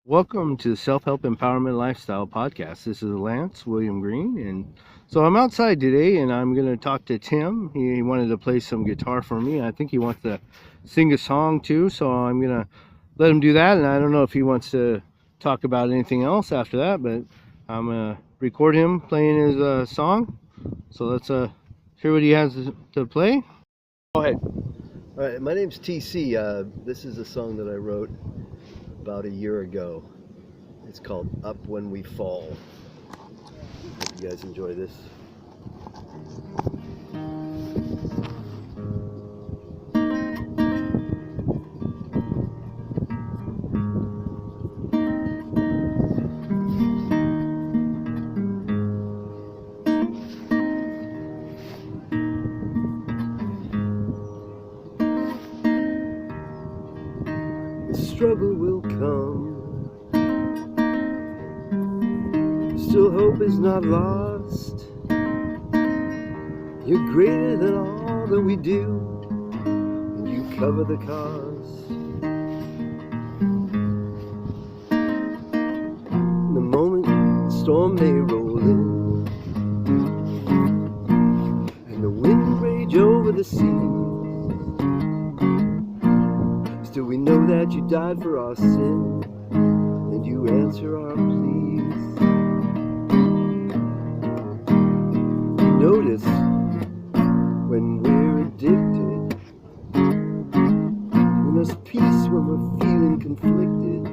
Welcome to the Self Help Empowerment Lifestyle Podcast. This is Lance William Green, and so I'm outside today, and I'm going to talk to Tim. He wanted to play some guitar for me. I think he wants to sing a song too, so I'm going to let him do that. And I don't know if he wants to talk about anything else after that, but I'm going to record him playing his song. So let's hear what he has to play. Go ahead. All right, my name's TC. This is a song that I wrote about a year ago. It's called Up When We Fall. Hope you guys enjoy this. The struggle will come. Still hope is not lost. You're greater than all that we do, and you cover the cost. In the moment, the storm may roll in, and the wind rage over the sea. Still we know that you died for our sin, and you answer our pleas. Notice when we're addicted, we must peace when we're feeling conflicted.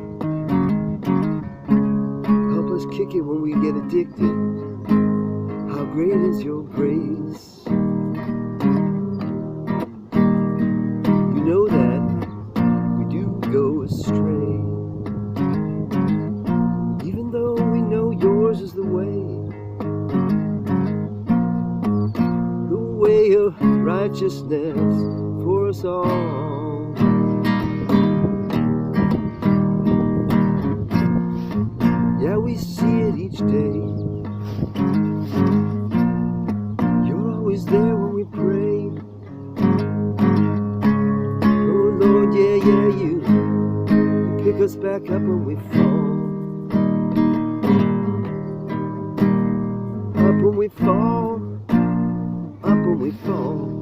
Help us kick it when we get addicted. How great is your grace? You know that we do go astray, even though we know yours is the way of righteousness for us all. Yeah, we see it each day. You're always there when we pray. Oh Lord, yeah, you pick us back up when we fall. Up when we fall. When we fall,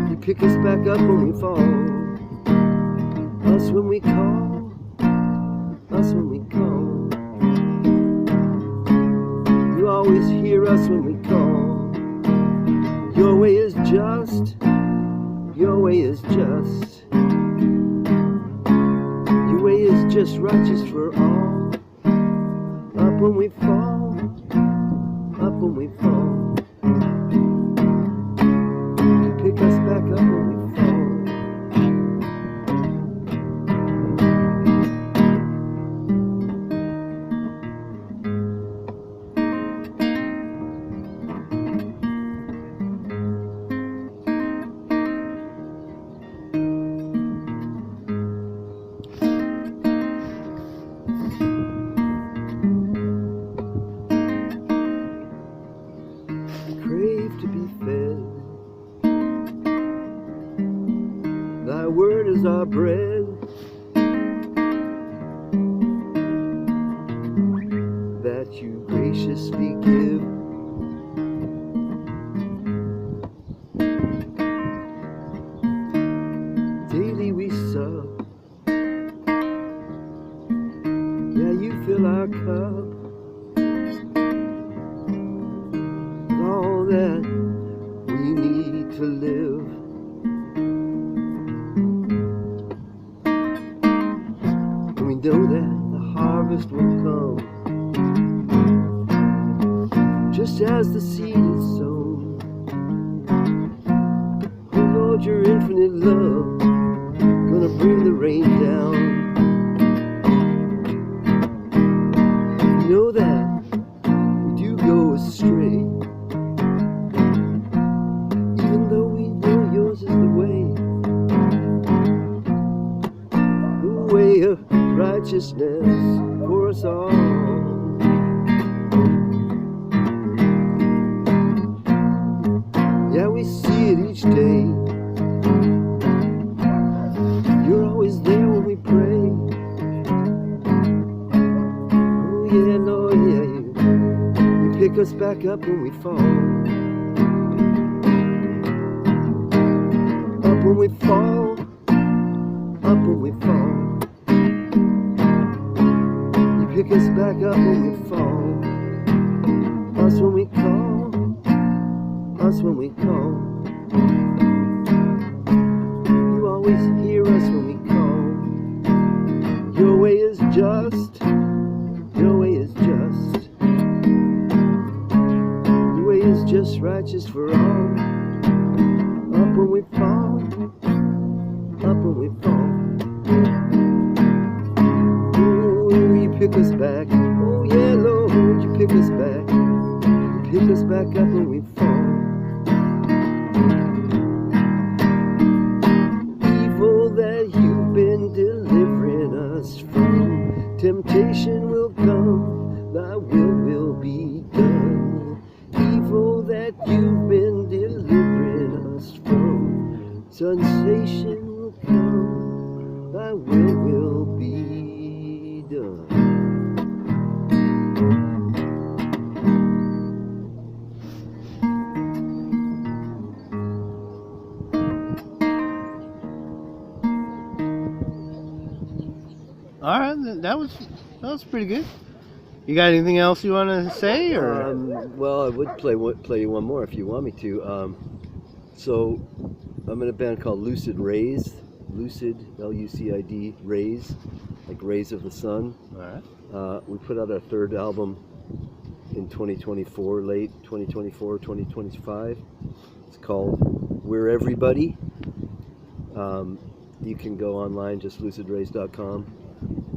you pick us back up when we fall. Us when we call, us when we call. You always hear us when we call. Your way is just, your way is just. Your way is just righteous for all. Up when we fall, up when we fall. Pick us back up when we fall. Crave to be fed. Thy word is our bread, that you graciously give. Daily we sup. Yeah, you fill our cup. All that we need to live. And we know that the harvest will come, just as the seed is sown. Oh Lord, your infinite love gonna bring the rain down. We know that we do go astray, even though we know yours is the way of righteousness for us all. Yeah, we see it each day. You're always there when we pray. us back up when we fall. Up when we fall. Up when we fall. You pick us back up when we fall. Us when we call. Us when we call. You always hear us when we call. Your way is just. Your way is just. Your way is just righteous for all. Up when we fall. Up when we fall. Oh, you pick us back. Oh yeah, Lord, you pick us back. You pick us back up when we fall. Evil that you've been delivering us from, temptation will come, thy will be done. Evil that you've been delivering us from, sensation will come, thy will be done. All right, that was pretty good. You got anything else you want to say, or? Well, I would play you one more if you want me to. So I'm in a band called Lucid Rays. Lucid, Lucid, Rays, like rays of the sun. All right. We put out our third album in 2024, late 2024, 2025. It's called We're Everybody. You can go online, just lucidrays.com,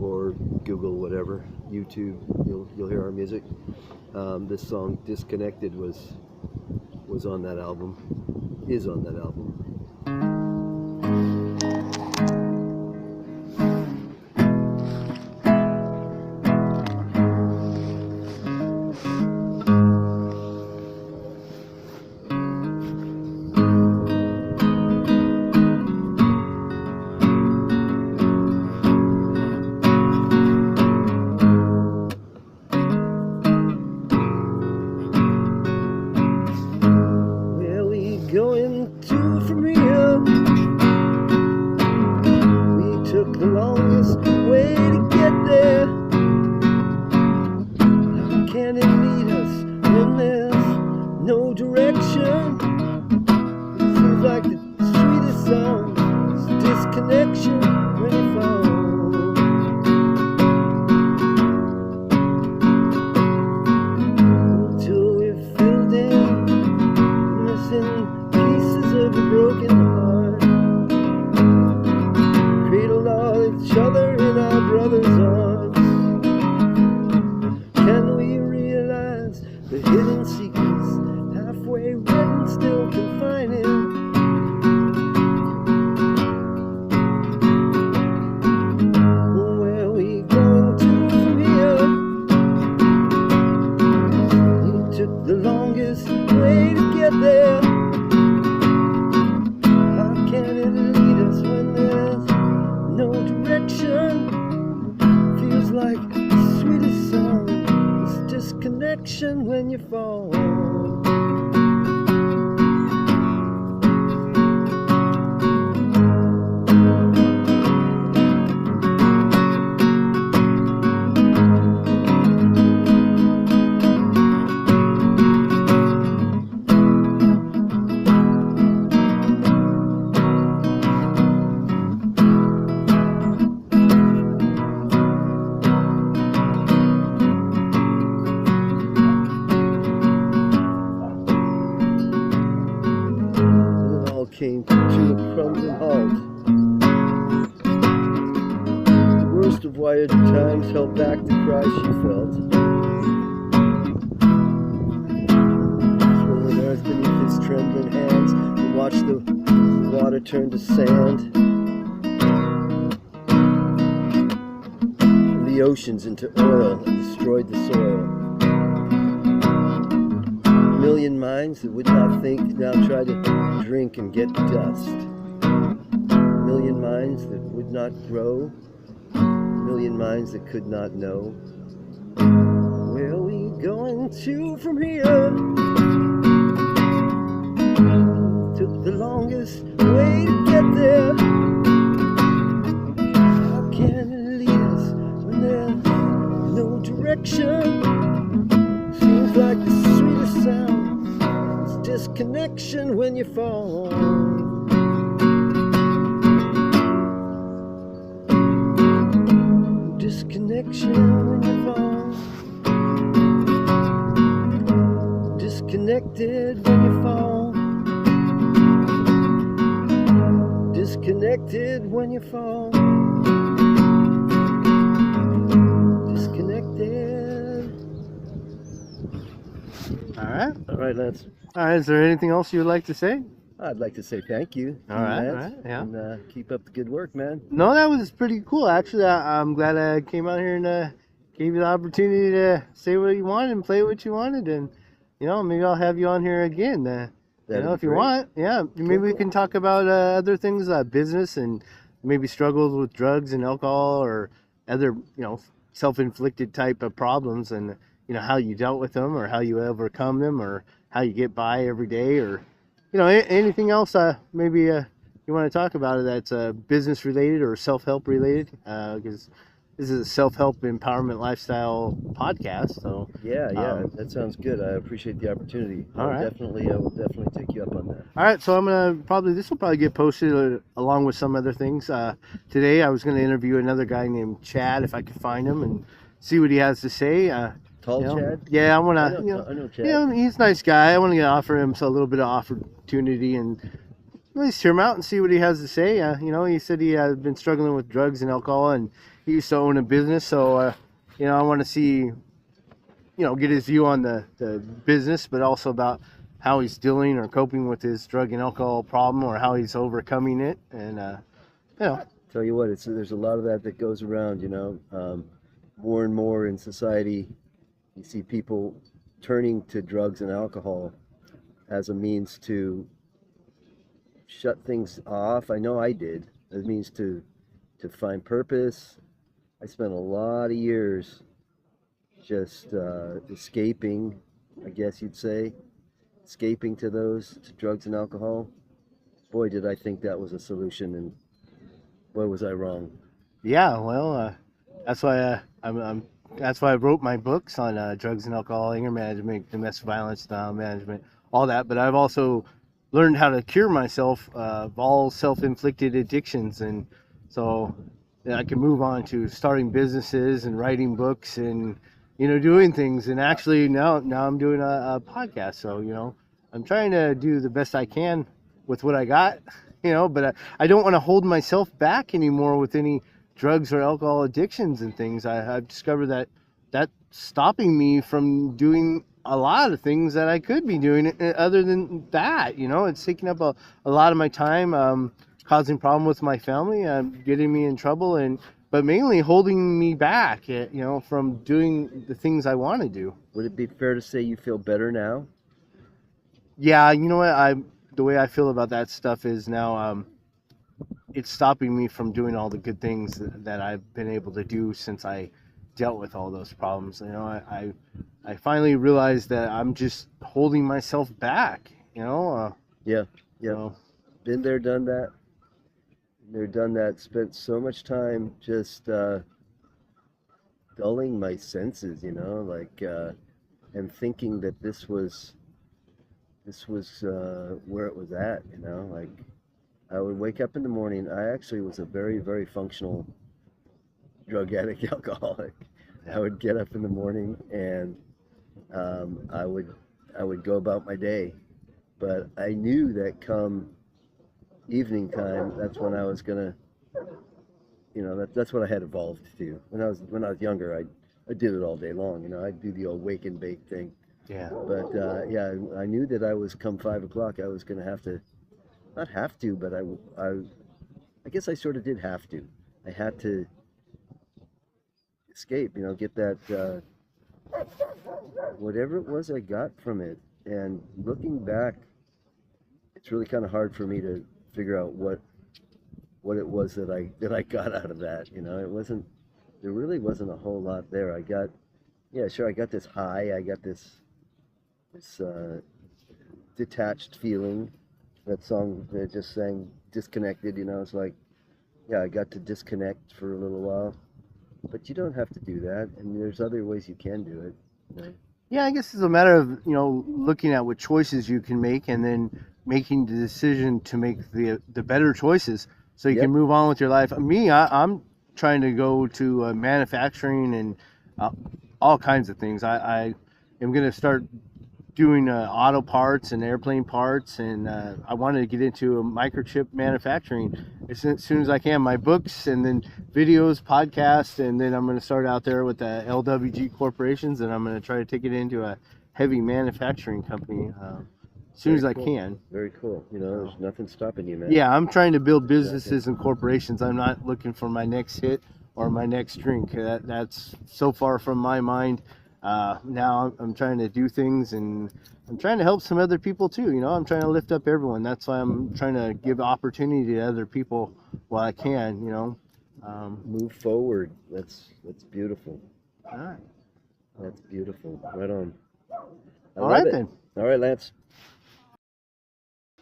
or Google whatever, YouTube. You'll hear our music. This song Disconnected was on that album, is on that album. Going to from here, we took the longest way to get there. How can it lead us when there's no direction? It seems like the sweetest song is disconnection when you fall. Until we're filled in, missing pieces of a broken heart, cradled all each other in our brother's arms. Can we realize the hidden secrets, halfway read and still confining? Where are we going to from here? We took the longest way to get there. Feels like the sweetest song is disconnection when you fall. Came to a crumbling halt. The worst of wired times held back the cry she felt. Swirling earth beneath his trembling hands, and watched the water turn to sand, and the oceans into oil and destroyed the soil. A million minds that would not think now try to drink and get dust. A million minds that would not grow. A million minds that could not know. Where are we going getting to from here. Took the longest way to get there. How can it lead us when there's no direction? Seems like the sweetest sound is disconnection when you fall. Disconnection when you fall. Disconnected when you fall. Disconnected when you fall. Disconnected. All right, Lance. All right. Is there anything else you would like to say? I'd like to say thank you. All right, Lance, yeah. And keep up the good work, man. No, that was pretty cool. Actually, I'm glad I came out here and gave you the opportunity to say what you wanted and play what you wanted. And, maybe I'll have you on here again. If you want. Yeah, maybe we can talk about other things, business and maybe struggles with drugs and alcohol or other, self-inflicted type of problems and, how you dealt with them or how you overcome them or how you get by every day or, anything else maybe you want to talk about it that's business related or self-help related because this is a self-help empowerment lifestyle podcast. So yeah, that sounds good. I appreciate the opportunity. All right. I will definitely take you up on that. All right, so I'm gonna this will probably get posted along with some other things. Today I was gonna interview another guy named Chad if I could find him and see what he has to say. Tall Chad? Yeah, I want I to. know Chad. He's a nice guy. I want to offer him a little bit of opportunity and at least hear him out and see what he has to say. He said he has been struggling with drugs and alcohol, and he used to own a business. So, I want to see, get his view on the business, but also about how he's dealing or coping with his drug and alcohol problem, or how he's overcoming it. And Tell you what, there's a lot of that goes around. More and more in society. You see people turning to drugs and alcohol as a means to shut things off. I know I did. As a means to find purpose. I spent a lot of years just escaping, I guess you'd say, escaping to drugs and alcohol. Boy, did I think that was a solution, and boy, was I wrong. Yeah, well, that's why that's why I wrote my books on drugs and alcohol, anger management, domestic violence, style management, all that. But I've also learned how to cure myself of all self-inflicted addictions, and so I can move on to starting businesses and writing books and doing things. And actually now I'm doing a podcast. So I'm trying to do the best I can with what I got. But I don't want to hold myself back anymore with any drugs or alcohol addictions and things. I've discovered that that's stopping me from doing a lot of things that I could be doing other than that. It's taking up a lot of my time, causing problem with my family, getting me in trouble, but mainly holding me back, from doing the things I want to do. Would it be fair to say you feel better now? Yeah, you know what? The way I feel about that stuff is now it's stopping me from doing all the good things that I've been able to do since I dealt with all those problems. I finally realized that I'm just holding myself back. Yeah. So. Been there, done that. Spent so much time just dulling my senses, and thinking that this was where it was at, I would wake up in the morning. I actually was a very, very functional drug addict, alcoholic. I would get up in the morning and I would go about my day, but I knew that come evening time, that's when I was gonna, that's what I had evolved to. When I was younger, I did it all day long. I'd do the old wake and bake thing. Yeah. But I knew that I was come 5 o'clock. I was gonna have to, not have to, but I guess I sort of did have to. I had to escape. Get that whatever it was I got from it. And looking back, it's really kind of hard for me to figure out what it was that I got out of that. There really wasn't a whole lot there. I got Yeah, sure. I got this high. I got this detached feeling. That song that just sang disconnected. It's like, yeah, I got to disconnect for a little while. But you don't have to do that, and there's other ways you can do it. You know? Yeah, I guess it's a matter of, looking at what choices you can make and then making the decision to make the better choices so you can Yep. move on with your life. Me, I'm trying to go to manufacturing and uh, all kinds of things. I am going to start doing auto parts and airplane parts, and I wanted to get into a microchip manufacturing as soon as I can. My books and then videos, podcasts, and then I'm going to start out there with the LWG corporations, and I'm going to try to take it into a heavy manufacturing company as soon Very as I cool. can. Very cool. So, There's nothing stopping you, man. yeah, I'm trying to build Exactly. businesses and corporations. I'm not looking for my next hit or my next drink. That's so far from my mind. Now I'm trying to do things, and I'm trying to help some other people too. I'm trying to lift up everyone. That's why I'm trying to give opportunity to other people while I can. Move forward. That's beautiful. All right. That's beautiful. Right on. I All love right it. then. All right, Lance.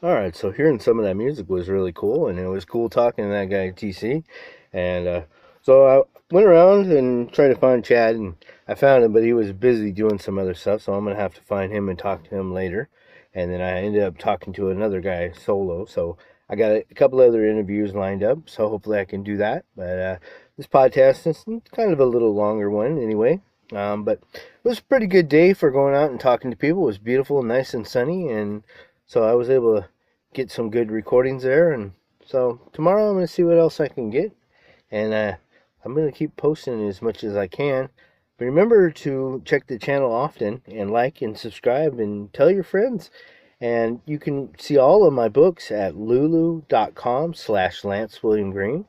All right, so hearing some of that music was really cool, and it was cool talking to that guy TC. And so I went around and tried to find Chad, and I found him, but he was busy doing some other stuff, so I'm gonna have to find him and talk to him later. And then I ended up talking to another guy solo, so I got a couple other interviews lined up, so hopefully I can do that. But this podcast is kind of a little longer one anyway. But it was a pretty good day for going out and talking to people. It was beautiful, nice and sunny, and so I was able to get some good recordings there. And so tomorrow I'm going to see what else I can get. And I'm going to keep posting as much as I can. But remember to check the channel often and like and subscribe and tell your friends. And you can see all of my books at lulu.com/Lance William Green.